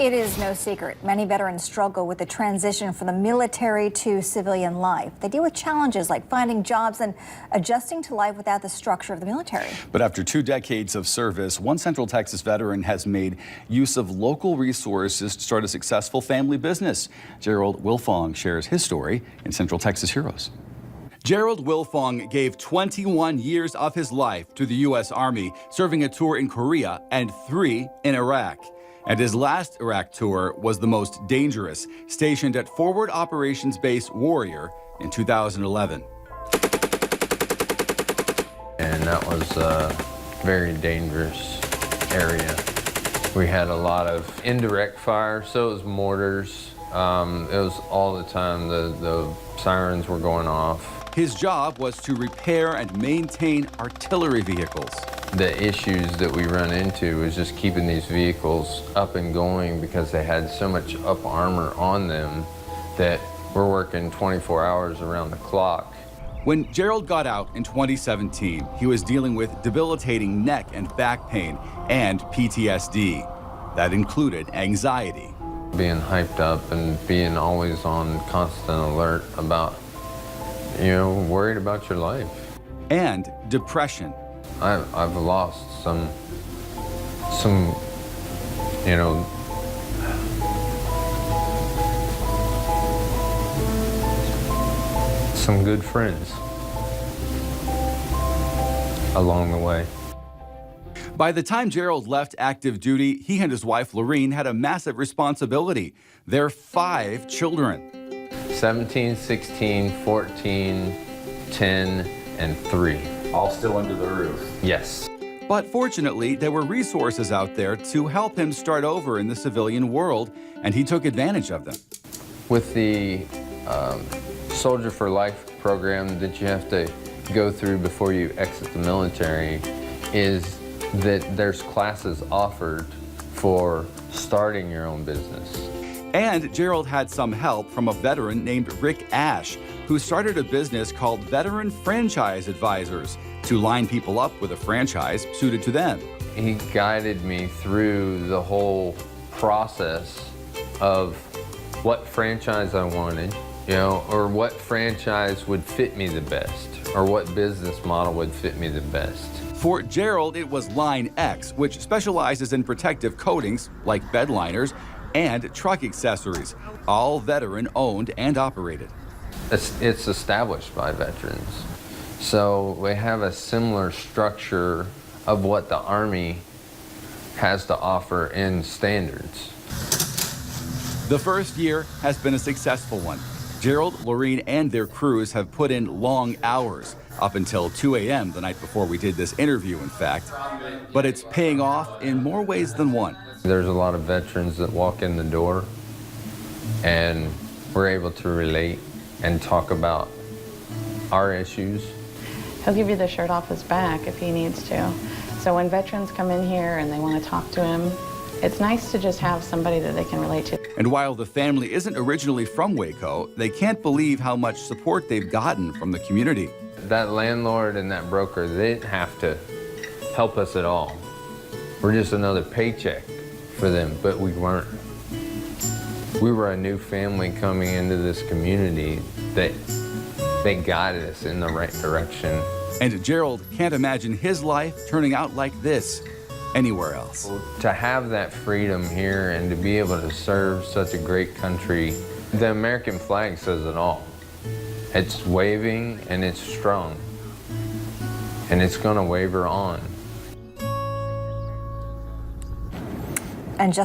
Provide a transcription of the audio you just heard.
It is no secret. Many veterans struggle with the transition from the military to civilian life. They deal with challenges like finding jobs and adjusting to life without the structure of the military. But after 2 decades of service, one Central Texas veteran has made use of local resources to start a successful family business. Gerald Wilfong shares his story in Central Texas Heroes. Gerald Wilfong gave 21 years of his life to the U.S. Army, serving a tour in Korea and 3 in Iraq. And his last Iraq tour was the most dangerous, stationed at Forward Operations Base Warrior in 2011. And that was a very dangerous area. We had a lot of indirect fire, so it was mortars. It was all the time, the sirens were going off. His job was to repair and maintain artillery vehicles. The issues that we run into is just keeping these vehicles up and going because they had so much up armor on them that we're working 24 hours around the clock. When Gerald got out in 2017, he was dealing with debilitating neck and back pain and PTSD. That included anxiety. Being hyped up and being always on constant alert about, worried about your life. And depression. I've lost some good friends along the way. By the time Gerald left active duty, he and his wife, Lorene, had a massive responsibility. Their 5 children. 17, 16, 14, 10, and 3. All still under the roof. Yes. But fortunately, there were resources out there to help him start over in the civilian world, and he took advantage of them. With the Soldier for Life program that you have to go through before you exit the military, is that there's classes offered for starting your own business. And Gerald had some help from a veteran named Rick Ash, who started a business called Veteran Franchise Advisors to line people up with a franchise suited to them. He guided me through the whole process of what franchise I wanted, or what franchise would fit me the best, or what business model would fit me the best. For Gerald, it was Line X, which specializes in protective coatings like bed liners and truck accessories, all veteran owned and operated. It's established by veterans. So we have a similar structure of what the Army has to offer in standards. The first year has been a successful one. Gerald, Lorene, and their crews have put in long hours, up until 2 a.m. the night before we did this interview, in fact. But it's paying off in more ways than one. There's a lot of veterans that walk in the door, and we're able to relate and talk about our issues. He'll give you the shirt off his back if he needs to. So when veterans come in here and they want to talk to him, it's nice to just have somebody that they can relate to. And while the family isn't originally from Waco, they can't believe how much support they've gotten from the community. That landlord and that broker, they didn't have to help us at all. We're just another paycheck for them, but we weren't. We were a new family coming into this community that they guided us in the right direction. And Gerald can't imagine his life turning out like this anywhere else. To have that freedom here and to be able to serve such a great country, the American flag says it all. It's waving and it's strong, and it's going to waver on. And just